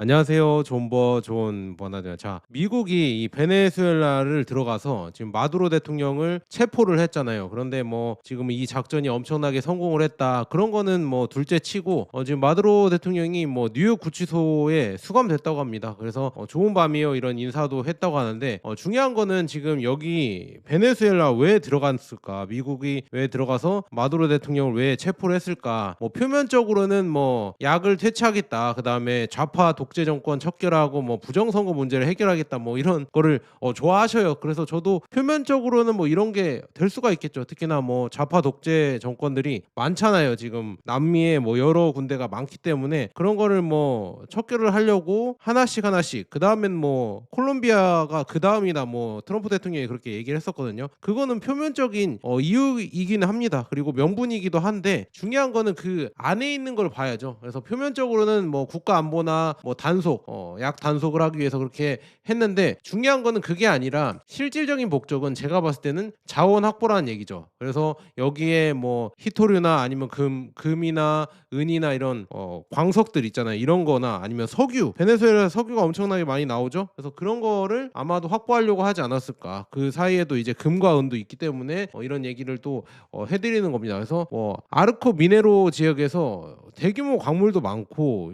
안녕하세요. 존 버나드요. 자, 미국이 이 베네수엘라를 들어가서 지금 마두로 대통령을 체포를 했잖아요. 그런데 뭐 지금 이 작전이 엄청나게 성공을 했다. 그런 거는 뭐 둘째 치고 지금 마두로 대통령이 뭐 뉴욕 구치소에 수감됐다고 합니다. 그래서 좋은 밤이요 이런 인사도 했다고 하는데 중요한 거는 지금 여기 베네수엘라 왜 들어갔을까? 미국이 왜 들어가서 마두로 대통령을 왜 체포를 했을까? 뭐 표면적으로는 뭐 약을 퇴치하겠다. 그다음에 좌파 독재 정권 척결하고 뭐 부정선거 문제를 해결하겠다 뭐 이런 거를 좋아하셔요. 그래서 저도 표면적으로는 뭐 이런 게 될 수가 있겠죠. 특히나 뭐 좌파 독재 정권들이 많잖아요. 지금 남미에 뭐 여러 군데가 많기 때문에 그런 거를 뭐 척결을 하려고 하나씩 그다음엔 뭐 콜롬비아가 그다음이다 뭐 트럼프 대통령이 그렇게 얘기를 했었거든요. 그거는 표면적인 이유이기는 합니다. 그리고 명분이기도 한데 중요한 거는 그 안에 있는 걸 봐야죠. 그래서 표면적으로는 뭐 국가 안보나 뭐 단속, 약 단속을 하기 위해서 그렇게 했는데 중요한 거는 그게 아니라 실질적인 목적은 제가 봤을 때는 자원 확보라는 얘기죠. 그래서 여기에 뭐 희토류나 아니면 금이나 은이나 이런 광석들 있잖아요. 이런 거나 아니면 석유. 베네수엘라 석유가 엄청나게 많이 나오죠. 그래서 그런 거를 아마도 확보하려고 하지 않았을까. 그 사이에도 이제 금과 은도 있기 때문에 이런 얘기를 또 해드리는 겁니다. 그래서 아르코 미네로 지역에서 대규모 광물도 많고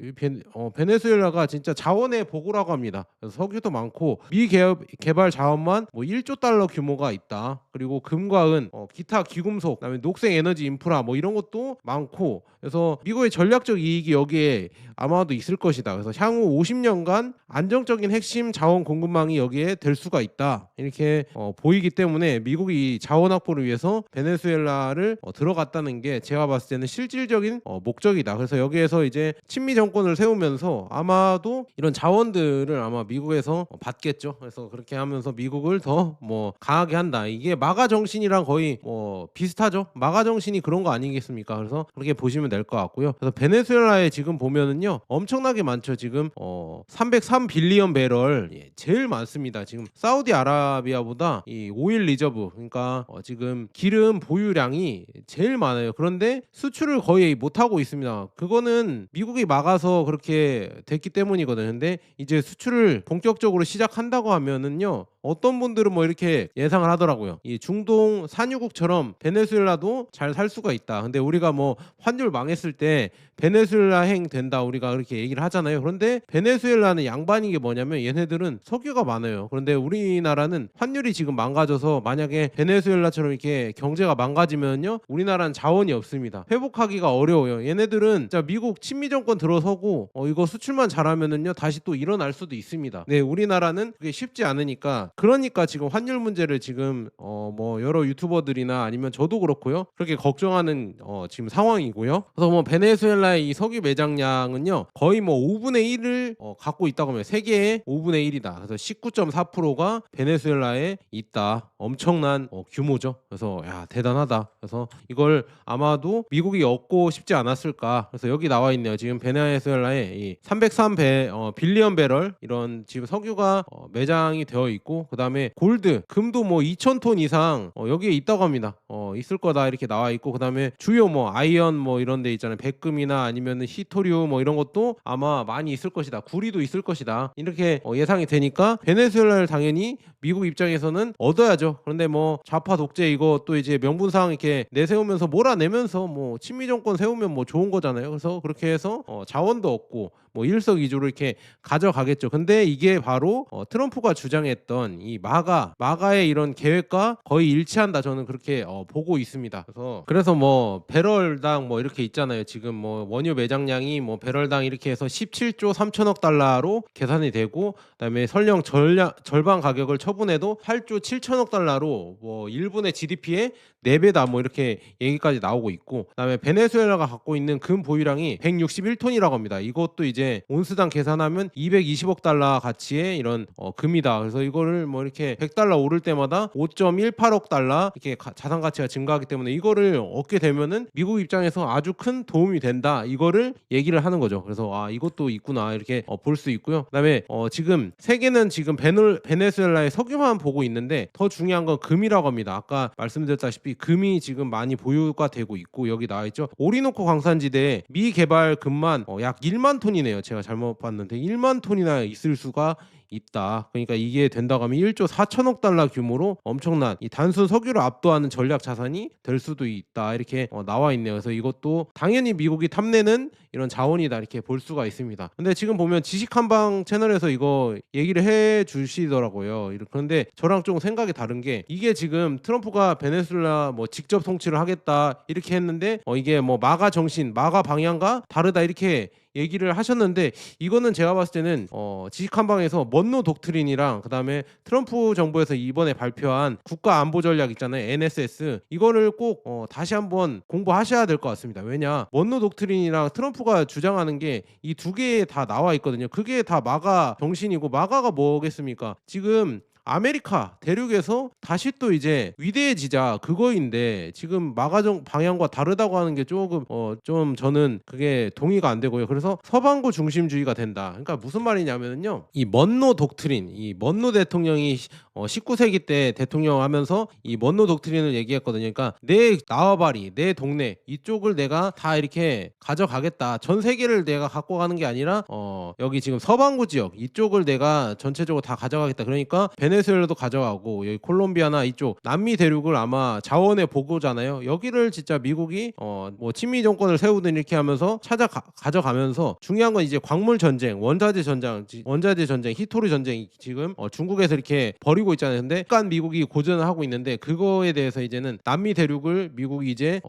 베네수엘라가 진짜 자원의 보고라고 합니다. 그래서 석유도 많고 미개발 자원만 뭐 1조 달러 규모가 있다. 그리고 금과 은, 기타 귀금속, 그다음에 녹색 에너지 인프라 뭐 이런 것도 많고 그래서 미국의 전략적 이익이 여기에 아마도 있을 것이다. 그래서 향후 50년간 안정적인 핵심 자원 공급망이 여기에 될 수가 있다. 이렇게 보이기 때문에 미국이 자원 확보를 위해서 베네수엘라를 들어갔다는 게 제가 봤을 때는 실질적인 목적이다. 그래서 여기에서 이제 친미 정권을 세우면서 아마도 이런 자원들을 아마 미국에서 받겠죠. 그래서 그렇게 하면서 미국을 더 뭐 강하게 한다. 이게 마가 정신이랑 거의 뭐 비슷하죠. 마가 정신이 그런 거 아니겠습니까? 그래서 그렇게 보시면 될 것 같고요. 그래서 베네수엘라에 지금 보면은요 엄청나게 많죠. 지금 303 빌리언 배럴 제일 많습니다. 지금 사우디아라비아보다 이 오일 리저브 그러니까 지금 기름 보유량이 제일 많아요. 그런데 수출을 거의 못 하고 있습니다. 그거는 미국이 막아서 그렇게 됐기 때문이거든요. 근데 이제 수출을 본격적으로 시작한다고 하면은요 어떤 분들은 뭐 이렇게 예상을 하더라고요. 이 중동 산유국처럼 베네수엘라도 잘 살 수가 있다. 근데 우리가 뭐 환율 망했을 때 베네수엘라행 된다 우리가 그렇게 얘기를 하잖아요. 그런데 베네수엘라는 양반인 게 뭐냐면 얘네들은 석유가 많아요. 그런데 우리나라는 환율이 지금 망가져서 만약에 베네수엘라처럼 이렇게 경제가 망가지면요 우리나라는 자원이 없습니다. 회복하기가 어려워요. 얘네들은 진짜 미국 친미 정권 들어서고 이거 수출만 잘하면은요 다시 또 일어날 수도 있습니다. 네, 우리나라는 그게 쉽지 않으니까 그러니까 지금 환율 문제를 지금 뭐 여러 유튜버들이나 아니면 저도 그렇고요 그렇게 걱정하는 지금 상황이고요. 그래서 뭐 베네수엘라의 이 석유 매장량은요 거의 뭐 5분의 1을 갖고 있다고 하면 세계의 5분의 1이다. 그래서 19.4%가 베네수엘라에 있다. 엄청난 규모죠. 그래서 야 대단하다. 그래서 이걸 아마도 미국이 얻고 싶지 않았을까. 그래서 여기 나와 있네요. 지금 베네수엘라에 이 303 빌리언 배럴 이런 지금 석유가 매장이 되어 있고 그다음에 골드, 금도 뭐 2,000톤 이상 여기에 있다고 합니다. 있을 거다 이렇게 나와 있고 그다음에 주요 뭐 아이언 뭐 이런 데 있잖아요. 백금이나 아니면은 히토류 뭐 이런 것도 아마 많이 있을 것이다. 구리도 있을 것이다. 이렇게 예상이 되니까 베네수엘라를 당연히 미국 입장에서는 얻어야죠. 그런데 뭐 좌파 독재 이거 또 이제 명분상 이렇게 내세우면서 몰아내면서 뭐 친미 정권 세우면 뭐 좋은 거잖아요. 그래서 그렇게 해서 자원도 얻고 뭐 일석이조로 이렇게 가져가겠죠. 근데 이게 바로 트럼프가 주장했던 이 마가의 이런 계획과 거의 일치한다. 저는 그렇게 보고 있습니다. 그래서 뭐 배럴당 뭐 이렇게 있잖아요. 지금 뭐 원유 매장량이 뭐 배럴당 이렇게 해서 17조 3천억 달러로 계산이 되고 그다음에 설령 절반 가격을 처분해도 8조 7천억 달러로 뭐 1분의 GDP의 4배다 뭐 이렇게 얘기까지 나오고 있고 그다음에 베네수엘라가 갖고 있는 금 보유량이 161톤이라고 합니다. 이것도 이제 온스당 계산하면 220억 달러 가치의 이런 금이다. 그래서 이거를 뭐 이렇게 100달러 오를 때마다 5.18억 달러 이렇게 자산 가치가 증가하기 때문에 이거를 얻게 되면은 미국 입장에서 아주 큰 도움이 된다. 이거를 얘기를 하는 거죠. 그래서 아 이것도 있구나 이렇게 볼 수 있고요. 그다음에 지금 세계는 지금 베네수엘라의 석유만 보고 있는데 더 중요한 건 금이라고 합니다. 아까 말씀드렸다시피 금이 지금 많이 보유가 되고 있고 여기 나와 있죠. 오리노코 광산지대에 미개발금만 약 1만 톤이네요. 제가 잘못 봤는데 1만 톤이나 있을 수가 있다. 그러니까 이게 된다고 하면 1조 4천억 달러 규모로 엄청난 이 단순 석유를 압도하는 전략 자산이 될 수도 있다. 이렇게 나와 있네요. 그래서 이것도 당연히 미국이 탐내는 이런 자원이다 이렇게 볼 수가 있습니다. 근데 지금 보면 지식한방 채널에서 이거 얘기를 해 주시더라고요. 그런데 저랑 좀 생각이 다른 게 이게 지금 트럼프가 베네수엘라 뭐 직접 통치를 하겠다 이렇게 했는데 이게 뭐 마가 정신, 마가 방향과 다르다 이렇게 얘기를 하셨는데 이거는 제가 봤을 때는 지식한방에서 먼로 독트린이랑 그다음에 트럼프 정부에서 이번에 발표한 국가 안보 전략 있잖아요. NSS 이거를 꼭 다시 한번 공부하셔야 될 것 같습니다. 왜냐 먼로 독트린이랑 트럼프가 주장하는 게 이 두 개에 다 나와 있거든요. 그게 다 마가 정신이고 마가가 뭐겠습니까? 지금 아메리카 대륙에서 다시 또 이제 위대해지자 그거인데 지금 마가정 방향과 다르다고 하는 게 조금 좀 저는 그게 동의가 안 되고요. 그래서 서방구 중심주의가 된다. 그러니까 무슨 말이냐면요. 이 먼로 독트린, 이 먼로 대통령이 19세기 때 대통령 하면서 이 먼로 독트린을 얘기했거든요. 그러니까 내 나와바리, 내 동네 이쪽을 내가 다 이렇게 가져가겠다. 전 세계를 내가 갖고 가는 게 아니라 여기 지금 서방구 지역 이쪽을 내가 전체적으로 다 가져가겠다. 그러니까 베네수엘라도 가져가고 여기 콜롬비아나 이쪽 남미 대륙을 아마 자원의 보고잖아요. 여기를 진짜 미국이 뭐 친미 정권을 세우든 이렇게 하면서 가져가면서 중요한 건 이제 광물 전쟁, 원자재 전쟁, 히토르 전쟁 지금 중국에서 이렇게 벌이고 있잖아요. 근데 약간 미국이 고전을 하고 있는데 그거에 대해서 이제는 남미 대륙을 미국이 이제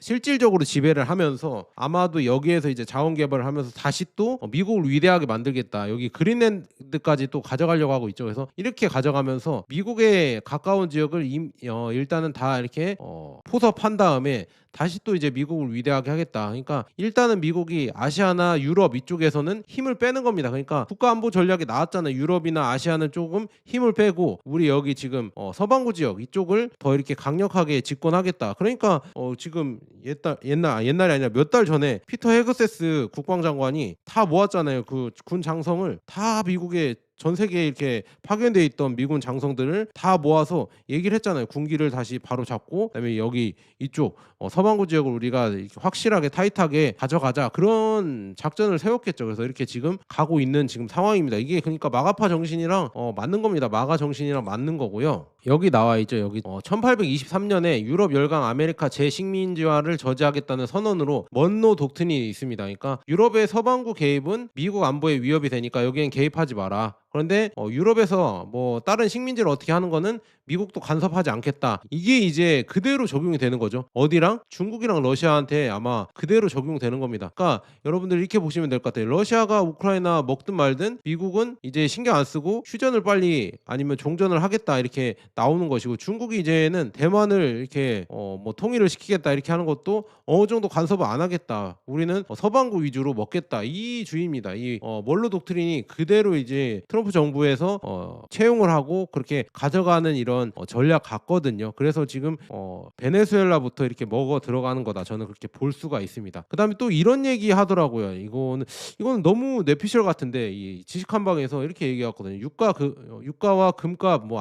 실질적으로 지배를 하면서 아마도 여기에서 이제 자원 개발을 하면서 다시 또 미국을 위대하게 만들겠다. 여기 그린랜드까지 또 가져가려고 하고 있죠. 그래서 이렇게 가져가면서 미국에 가까운 지역을 일단은 다 이렇게 포섭한 다음에 다시 또 이제 미국을 위대하게 하겠다. 그러니까 일단은 미국이 아시아나 유럽 이쪽에서는 힘을 빼는 겁니다. 그러니까 국가안보 전략이 나왔잖아요. 유럽이나 아시아는 조금 힘을 빼고 우리 여기 지금 서방구 지역 이쪽을 더 이렇게 강력하게 집권하겠다. 그러니까 지금 옛날이 아니라 몇 달 전에 피터 헤그세스 국방장관이 다 모았잖아요. 그 군 장성을 다 미국에 전 세계에 이렇게 파견돼 있던 미군 장성들을 다 모아서 얘기를 했잖아요. 군기를 다시 바로 잡고 그다음에 여기 이쪽 서방구 지역을 우리가 이렇게 확실하게 타이트하게 가져가자 그런 작전을 세웠겠죠. 그래서 이렇게 지금 가고 있는 지금 상황입니다. 이게 그러니까 마가파 정신이랑 맞는 겁니다. 마가 정신이랑 맞는 거고요. 여기 나와 있죠. 여기 1823년에 유럽 열강 아메리카 재식민지화를 저지하겠다는 선언으로 먼로 독트린이 있습니다. 그러니까 유럽의 서방구 개입은 미국 안보에 위협이 되니까 여기엔 개입하지 마라. 그런데 유럽에서 뭐 다른 식민지를 어떻게 하는 거는 미국도 간섭하지 않겠다. 이게 이제 그대로 적용이 되는 거죠. 어디랑? 중국이랑 러시아한테 아마 그대로 적용되는 겁니다. 그러니까 여러분들 이렇게 보시면 될 것 같아요. 러시아가 우크라이나 먹든 말든 미국은 이제 신경 안 쓰고 휴전을 빨리 아니면 종전을 하겠다 이렇게 나오는 것이고 중국이 이제는 대만을 이렇게 뭐 통일을 시키겠다 이렇게 하는 것도 어느 정도 간섭을 안 하겠다. 우리는 서방구 위주로 먹겠다. 이 주의입니다. 이 멀로 독트린이 그대로 이제 트럼프 정부에서 채용을 하고 그렇게 가져가는 이런 전략 같거든요. 그래서 지금 베네수엘라부터 이렇게 먹어 들어가는 거다. 저는 그렇게 볼 수가 있습니다. 그다음에 또 이런 얘기 하더라고요. 이거는 너무 뇌피셜 같은데 이 지식한방에서 이렇게 얘기했거든요. 유가와 금값 뭐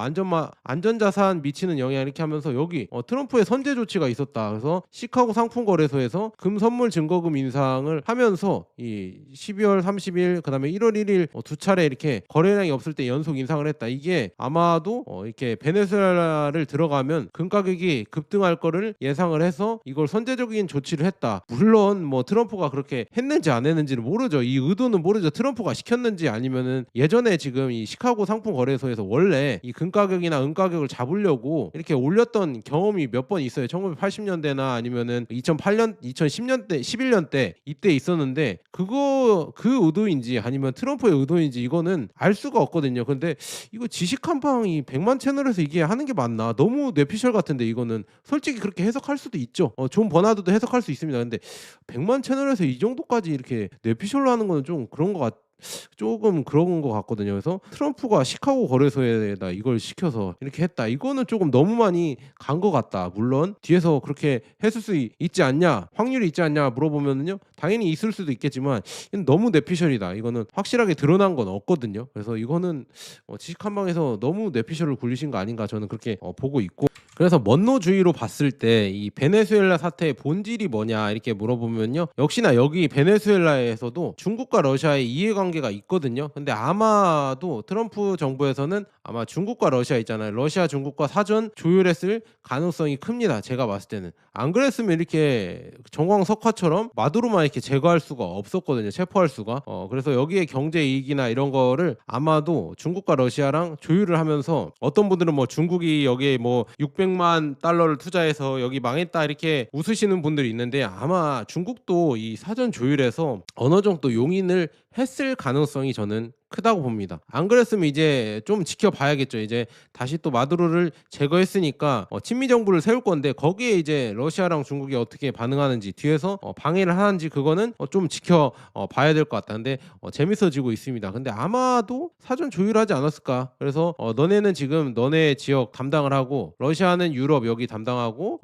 안전자산 미치는 영향 이렇게 하면서 여기 트럼프의 선제 조치가 있었다. 그래서 시카고 상품거래소에서 금 선물 증거금 인상을 하면서 이 12월 30일 그다음에 1월 1일 두 차례 이렇게 거래량이 없을 때 연속 인상을 했다. 이게 아마도 이렇게 베네수엘라를 들어가면 금 가격이 급등할 거를 예상을 해서 이걸 선제적인 조치를 했다. 물론 뭐 트럼프가 그렇게 했는지 안 했는지는 모르죠. 이 의도는 모르죠. 트럼프가 시켰는지 아니면은 예전에 지금 이 시카고 상품 거래소에서 원래 이 금 가격이나 은 가격을 잡으려고 이렇게 올렸던 경험이 몇 번 있어요. 1980년대나 아니면은 2008년, 2010년대, 11년대 이때 있었는데 그 의도인지 아니면 트럼프의 의도인지 이거는 알 수가 없거든요. 근데 이거 지식한방이 100만 채널에서 이게 하는 게 맞나? 너무 뇌피셜 같은데 이거는 솔직히 그렇게 해석할 수도 있죠. 존 버나드도 해석할 수 있습니다. 근데 100만 채널에서 이 정도까지 이렇게 뇌피셜로 하는 거는 좀 그런 것 조금 그런 것 같거든요. 그래서 트럼프가 시카고 거래소에다 이걸 시켜서 이렇게 했다. 이거는 조금 너무 많이 간 것 같다. 물론 뒤에서 그렇게 했을 수 있지 않냐, 확률이 있지 않냐 물어보면은요, 당연히 있을 수도 있겠지만 이건 너무 뇌피셜이다. 이거는 확실하게 드러난 건 없거든요. 그래서 이거는 지식한방에서 너무 뇌피셜을 굴리신 거 아닌가 저는 그렇게 보고 있고. 그래서 먼노주의로 봤을 때 이 베네수엘라 사태의 본질이 뭐냐 이렇게 물어보면요. 역시나 여기 베네수엘라에서도 중국과 러시아의 이해관계가 있거든요. 근데 아마도 트럼프 정부에서는 아마 중국과 러시아 있잖아요. 러시아 중국과 사전 조율했을 가능성이 큽니다. 제가 봤을 때는. 안 그랬으면 이렇게 정광석화처럼 마두로만 이렇게 제거할 수가 없었거든요. 체포할 수가. 그래서 여기에 경제 이익이나 이런 거를 아마도 중국과 러시아랑 조율을 하면서 어떤 분들은 뭐 중국이 여기에 뭐 600만 달러를 투자해서 여기 망했다 이렇게 웃으시는 분들이 있는데 아마 중국도 이 사전 조율에서 어느 정도 용인을 했을 가능성이 저는 크다고 봅니다. 안 그랬으면 이제 좀 지켜봐야겠죠. 이제 다시 또 마두로를 제거했으니까 친미 정부를 세울 건데 거기에 이제 러시아랑 중국이 어떻게 반응하는지 뒤에서 방해를 하는지 그거는 좀 지켜 봐야 될 것 같다. 근데 재밌어지고 있습니다. 근데 아마도 사전 조율하지 않았을까. 그래서 너네는 지금 너네 지역 담당을 하고 러시아는 유럽 여기 담당하고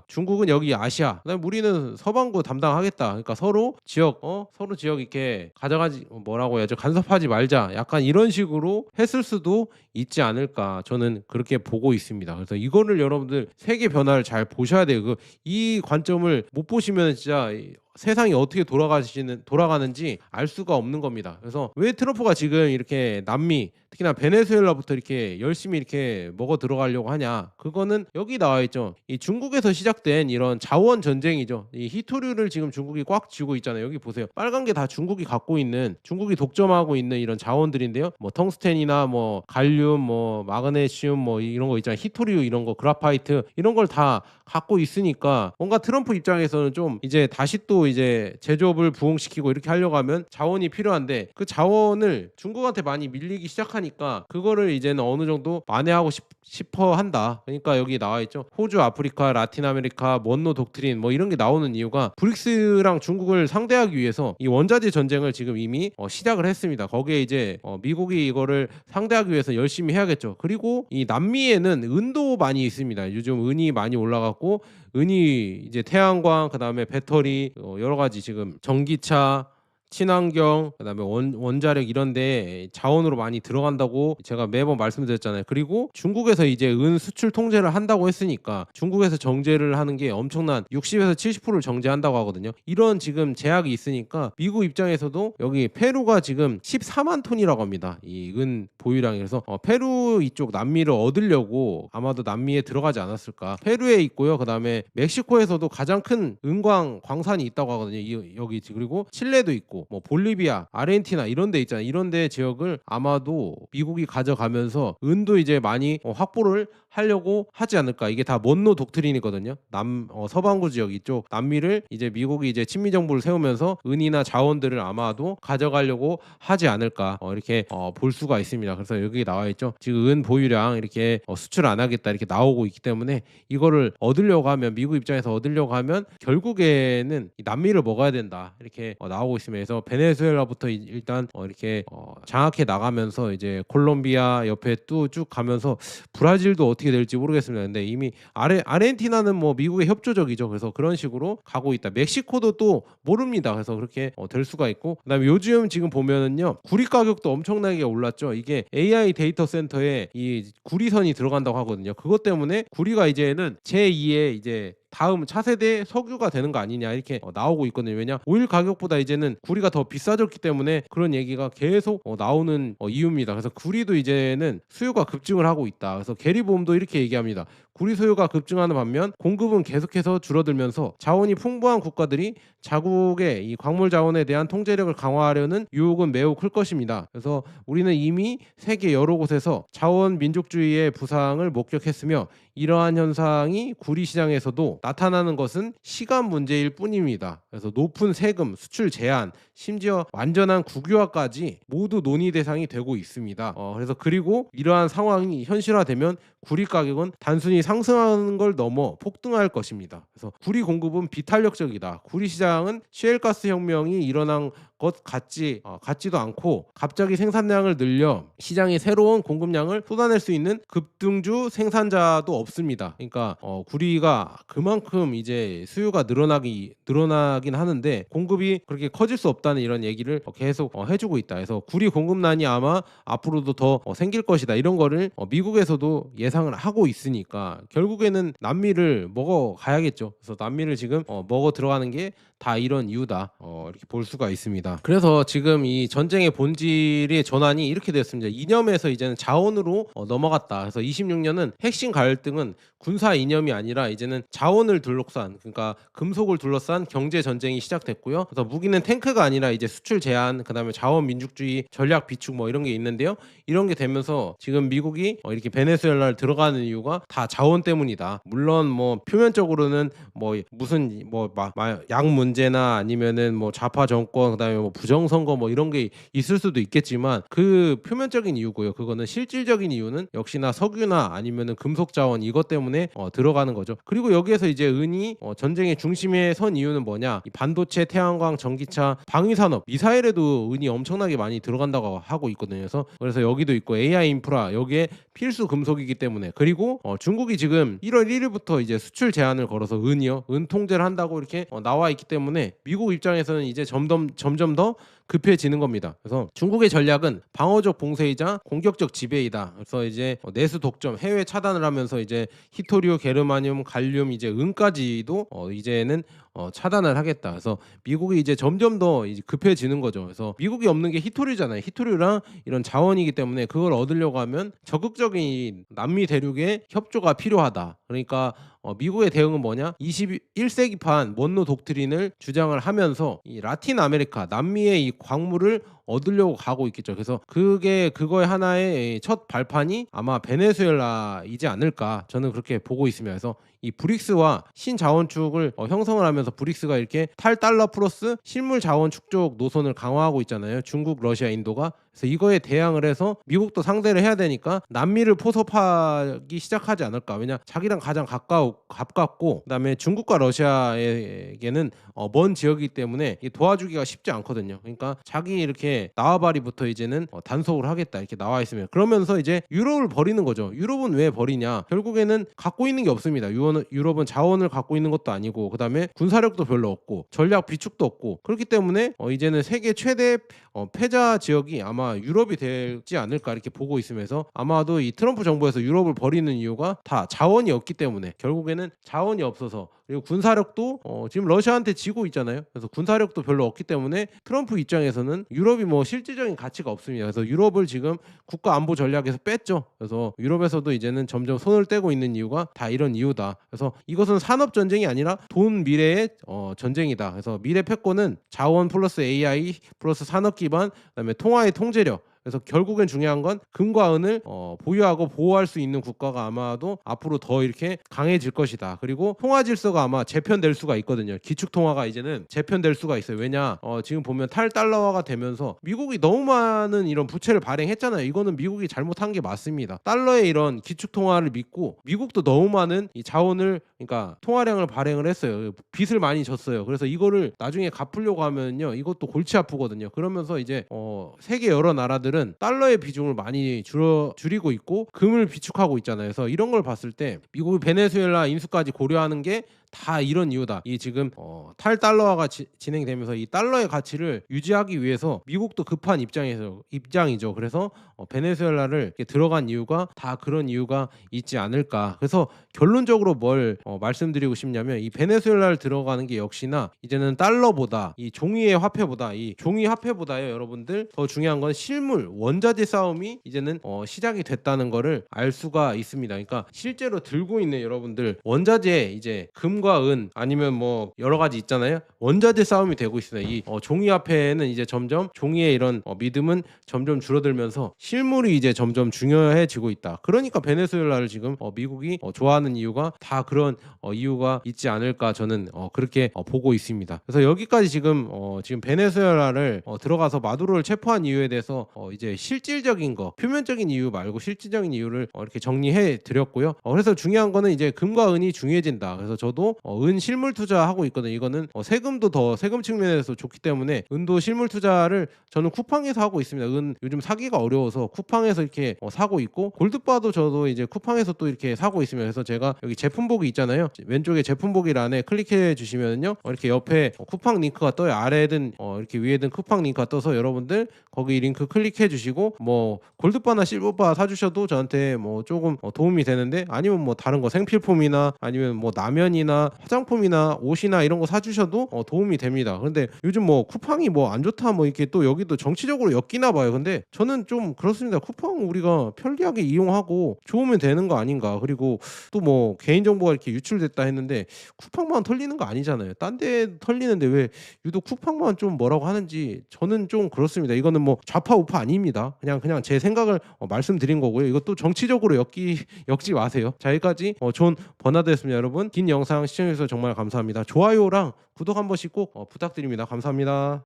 중국은 여기 아시아 그다음에 우리는 서방구 담당하겠다. 그러니까 서로 지역 서로 지역 이렇게 가져가지 뭐라고 해야죠. 간섭하지 말자. 약간 이런 식으로 했을 수도 있지 않을까. 저는 그렇게 보고 있습니다. 그래서 이거를 여러분들 세계 변화를 잘 보셔야 돼요. 이 관점을 못 보시면 진짜 세상이 어떻게 돌아가는지 알 수가 없는 겁니다. 그래서 왜 트럼프가 지금 이렇게 남미 특히나 베네수엘라부터 이렇게 열심히 이렇게 먹어 들어가려고 하냐? 그거는 여기 나와 있죠. 이 중국에서 시작된 이런 자원 전쟁이죠. 이 히토류를 지금 중국이 꽉 쥐고 있잖아요. 여기 보세요. 빨간 게 다 중국이 갖고 있는 중국이 독점하고 있는 이런 자원들인데요. 뭐 텅스텐이나 뭐 갈륨, 뭐 마그네슘 뭐 이런 거 있잖아요. 히토류 이런 거, 그라파이트 이런 걸 다 갖고 있으니까 뭔가 트럼프 입장에서는 좀 이제 다시 또 이제 제조업을 부흥시키고 이렇게 하려고 하면 자원이 필요한데 그 자원을 중국한테 많이 밀리기 시작하니까 그거를 이제는 어느 정도 만회하고 싶어 한다. 그러니까 여기 나와 있죠. 호주, 아프리카, 라틴 아메리카, 먼로 독트린 뭐 이런 게 나오는 이유가 브릭스랑 중국을 상대하기 위해서 이 원자재 전쟁을 지금 이미 시작을 했습니다. 거기에 이제 미국이 이거를 상대하기 위해서 열심히 해야겠죠. 그리고 이 남미에는 은도 많이 있습니다. 요즘 은이 많이 올라갔고 은이 이제 태양광 그다음에 배터리 여러 가지 지금 전기차 친환경 그다음에 원자력 이런데 자원으로 많이 들어간다고 제가 매번 말씀드렸잖아요. 그리고 중국에서 이제 은 수출 통제를 한다고 했으니까 중국에서 정제를 하는 게 엄청난 60에서 70%를 정제한다고 하거든요. 이런 지금 제약이 있으니까 미국 입장에서도 여기 페루가 지금 14만 톤이라고 합니다. 이 은 보유량이. 그래서 페루 이쪽 남미를 얻으려고 아마도 남미에 들어가지 않았을까. 페루에 있고요. 그다음에 멕시코에서도 가장 큰 은광 광산이 있다고 하거든요. 여기 그리고 칠레도 있고 뭐 볼리비아, 아르헨티나 이런 데 있잖아요. 이런 데 지역을 아마도 미국이 가져가면서 은도 이제 많이 확보를 하려고 하지 않을까. 이게 다 먼로 독트린이거든요. 서반구 지역 이쪽 남미를 이제 미국이 이제 친미 정부를 세우면서 은이나 자원들을 아마도 가져가려고 하지 않을까. 이렇게 볼 수가 있습니다. 그래서 여기 나와 있죠. 지금 은 보유량 이렇게 수출 안 하겠다 이렇게 나오고 있기 때문에 이거를 얻으려고 하면 미국 입장에서 얻으려고 하면 결국에는 이 남미를 먹어야 된다. 이렇게 나오고 있습니다. 그래서 베네수엘라부터 일단 이렇게 장악해 나가면서 이제 콜롬비아 옆에 또 쭉 가면서 브라질도 어떻게 될지 모르겠습니다. 근데 이미 아르헨티나는 뭐 미국의 협조적이죠. 그래서 그런 식으로 가고 있다. 멕시코도 또 모릅니다. 그래서 그렇게 될 수가 있고 그다음에 요즘 지금 보면은요 구리 가격도 엄청나게 올랐죠. 이게 AI 데이터 센터에 이 구리선이 들어간다고 하거든요. 그것 때문에 구리가 이제는 제2의 이제 다음 차세대 석유가 되는 거 아니냐 이렇게 나오고 있거든요. 왜냐 오일 가격보다 이제는 구리가 더 비싸졌기 때문에 그런 얘기가 계속 나오는 이유입니다. 그래서 구리도 이제는 수요가 급증을 하고 있다. 그래서 게리봄도 이렇게 얘기합니다. 구리 수요가 급증하는 반면 공급은 계속해서 줄어들면서 자원이 풍부한 국가들이 자국의 이 광물 자원에 대한 통제력을 강화하려는 유혹은 매우 클 것입니다. 그래서 우리는 이미 세계 여러 곳에서 자원 민족주의의 부상을 목격했으며 이러한 현상이 구리 시장에서도 나타나는 것은 시간 문제일 뿐입니다. 그래서 높은 세금, 수출 제한, 심지어 완전한 국유화까지 모두 논의 대상이 되고 있습니다. 그리고 이러한 상황이 현실화되면 구리 가격은 단순히 상승하는 걸 넘어 폭등할 것입니다. 그래서 구리 공급은 비탄력적이다. 구리 시장은 시엘가스 혁명이 일어난 것 같지도 않고 갑자기 생산량을 늘려 시장에 새로운 공급량을 쏟아낼 수 있는 급등주 생산자도 없습니다. 그러니까 구리가 그만큼 이제 수요가 늘어나긴 하는데 공급이 그렇게 커질 수 없다는 이런 얘기를 계속 해주고 있다. 그래서 구리 공급난이 아마 앞으로도 더 생길 것이다. 이런 거를 미국에서도 예상을 하고 있으니까 결국에는 남미를 먹어 가야겠죠. 그래서 남미를 지금 먹어 들어가는 게 다 이런 이유다. 이렇게 볼 수가 있습니다. 그래서 지금 이 전쟁의 본질의 전환이 이렇게 됐습니다. 이념에서 이제는 자원으로 넘어갔다. 그래서 26년은 핵심 갈등은 군사 이념이 아니라 이제는 자원을 둘러싼, 그러니까 금속을 둘러싼 경제 전쟁이 시작됐고요. 그래서 무기는 탱크가 아니라 이제 수출 제한, 그다음에 자원 민족주의, 전략 비축 뭐 이런 게 있는데요. 이런 게 되면서 지금 미국이 이렇게 베네수엘라를 들어가는 이유가 다 자원 때문이다. 물론 뭐 표면적으로는 뭐 무슨 약 문제나 아니면은 뭐 좌파 정권, 그다음에 뭐 부정 선거 뭐 이런 게 있을 수도 있겠지만 그 표면적인 이유고요. 그거는 실질적인 이유는 역시나 석유나 아니면은 금속 자원 이것 때문에 들어가는 거죠. 그리고 여기에서 이제 은이 전쟁의 중심에 선 이유는 뭐냐? 이 반도체, 태양광, 전기차, 방위 산업, 미사일에도 은이 엄청나게 많이 들어간다고 하고 있거든요. 그래서 여기도 있고 AI 인프라 여기에 필수 금속이기 때문에, 그리고 중국이 지금 1월 1일부터 이제 수출 제한을 걸어서 은 통제를 한다고 이렇게 나와 있기 때문에 미국 입장에서는 이제 점점 더 급해지는 겁니다. 그래서 중국의 전략은 방어적 봉쇄이자 공격적 지배이다. 그래서 이제 내수 독점, 해외 차단을 하면서 이제 히토리오, 게르마늄, 갈륨, 이제 은까지도 이제는 차단을 하겠다. 그래서 미국이 이제 점점 더 이제 급해지는 거죠. 그래서 미국이 없는 게 히토리잖아요. 히토리랑 이런 자원이기 때문에 그걸 얻으려고 하면 적극적인 남미 대륙의 협조가 필요하다. 그러니까 미국의 대응은 뭐냐? 21세기판 먼로 독트린을 주장을 하면서 이 라틴 아메리카, 남미의 이 광물을 얻으려고 가고 있겠죠. 그래서 그거의 하나의 첫 발판이 아마 베네수엘라이지 않을까, 저는 그렇게 보고 있습니다. 그래서 이 브릭스와 신자원축을 형성을 하면서 브릭스가 이렇게 탈달러 플러스 실물 자원 축적 노선을 강화하고 있잖아요. 중국, 러시아, 인도가. 그래서 이거에 대항을 해서 미국도 상대를 해야 되니까 남미를 포섭하기 시작하지 않을까. 왜냐, 자기랑 가장 가깝고 그다음에 중국과 러시아에게는 먼 지역이기 때문에 도와주기가 쉽지 않거든요. 그러니까 자기 이렇게 나와바리부터 이제는 단속을 하겠다 이렇게 나와 있으면, 그러면서 이제 유럽을 버리는 거죠. 유럽은 왜 버리냐? 결국에는 갖고 있는 게 없습니다. 유럽은 자원을 갖고 있는 것도 아니고, 그다음에 군사력도 별로 없고, 전략 비축도 없고, 그렇기 때문에 이제는 세계 최대 패자 지역이 아마 유럽이 되지 않을까 이렇게 보고 있으면서, 아마도 이 트럼프 정부에서 유럽을 버리는 이유가 다 자원이 없기 때문에, 결국에는 자원이 없어서, 그리고 군사력도 지금 러시아한테 지고 있잖아요. 그래서 군사력도 별로 없기 때문에 트럼프 입장에서는 유럽이 뭐 실질적인 가치가 없습니다. 그래서 유럽을 지금 국가 안보 전략에서 뺐죠. 그래서 유럽에서도 이제는 점점 손을 떼고 있는 이유가 다 이런 이유다. 그래서 이것은 산업 전쟁이 아니라 돈 미래의 전쟁이다. 그래서 미래 패권은 자원 플러스 AI 플러스 산업 기반, 그다음에 통화의 통제력. 그래서 결국엔 중요한 건 금과 은을 보유하고 보호할 수 있는 국가가 아마도 앞으로 더 이렇게 강해질 것이다. 그리고 통화 질서가 아마 재편될 수가 있거든요. 기축 통화가 이제는 재편될 수가 있어요. 왜냐, 지금 보면 탈달러화가 되면서 미국이 너무 많은 이런 부채를 발행했잖아요. 이거는 미국이 잘못한 게 맞습니다. 달러의 이런 기축 통화를 믿고 미국도 너무 많은 이 자원을, 그러니까 통화량을 발행을 했어요. 빚을 많이 졌어요. 그래서 이거를 나중에 갚으려고 하면요, 이것도 골치 아프거든요. 그러면서 이제 세계 여러 나라들 달러의 비중을 많이 줄이고 있고 금을 비축하고 있잖아요. 그래서 이런 걸 봤을 때 미국이 베네수엘라 인수까지 고려하는 게 다 이런 이유다. 이 지금 탈달러화가 진행되면서 이 달러의 가치를 유지하기 위해서 미국도 급한 입장이죠. 그래서 베네수엘라를 이렇게 들어간 이유가 다 그런 이유가 있지 않을까. 그래서 결론적으로 뭘 말씀드리고 싶냐면, 이 베네수엘라를 들어가는 게 역시나 이제는 달러보다, 이 종이의 화폐보다, 이 종이 화폐보다요, 여러분들 더 중요한 건 실물 원자재 싸움이 이제는 시작이 됐다는 거를 알 수가 있습니다. 그러니까 실제로 들고 있는 여러분들 원자재, 이제 금과 은 아니면 뭐 여러 가지 있잖아요. 원자재 싸움이 되고 있어요. 이 종이 화폐는 이제 점점 종이의 이런 믿음은 점점 줄어들면서 실물이 이제 점점 중요해지고 있다. 그러니까 베네수엘라를 지금 미국이 좋아하는 이유가 다 그런 이유가 있지 않을까, 저는 그렇게 보고 있습니다. 그래서 여기까지 지금 베네수엘라를 들어가서 마두로를 체포한 이유에 대해서 이제 실질적인 거, 표면적인 이유 말고 실질적인 이유를 이렇게 정리해 드렸고요. 그래서 중요한 거는 이제 금과 은이 중요해진다. 그래서 저도 있고 은 실물 투자하고 있거든요. 이거는 세금도 더 세금 측면에서 좋기 때문에 은도 실물 투자를 저는 쿠팡에서 하고 있습니다. 은 요즘 사기가 어려워서 쿠팡에서 이렇게 사고 있고 골드바도 저도 이제 쿠팡에서 또 이렇게 사고 있습니다. 그래서 제가 여기 제품 보기 있잖아요. 왼쪽에 제품 보기란에 클릭해 주시면요. 이렇게 옆에 쿠팡 링크가 떠요. 아래든 이렇게 위에든 쿠팡 링크가 떠서 여러분들 거기 링크 클릭해 주시고 뭐 골드바나 실버바 사주셔도 저한테 뭐 조금 도움이 되는데, 아니면 뭐 다른 거 생필품이나 아니면 뭐 라면이나 화장품이나 옷이나 이런 거 사주셔도 도움이 됩니다. 근데 요즘 뭐 쿠팡이 뭐 안 좋다 뭐 이렇게 또 여기도 정치적으로 엮이나 봐요. 근데 저는 좀 그렇습니다. 쿠팡 우리가 편리하게 이용하고 좋으면 되는 거 아닌가. 그리고 또 뭐 개인정보가 이렇게 유출됐다 했는데 쿠팡만 털리는 거 아니잖아요. 딴 데 털리는데 왜 유독 쿠팡만 좀 뭐라고 하는지 저는 좀 그렇습니다. 이거는 뭐 좌파 우파 아닙니다. 그냥 제 생각을 말씀드린 거고요. 이것도 정치적으로 엮지 마세요. 자, 여기까지 좋은 버나드였습니다. 여러분, 긴 영상 시청해 주셔서 정말 감사합니다. 좋아요랑 구독 한 번씩 꼭 부탁드립니다. 감사합니다.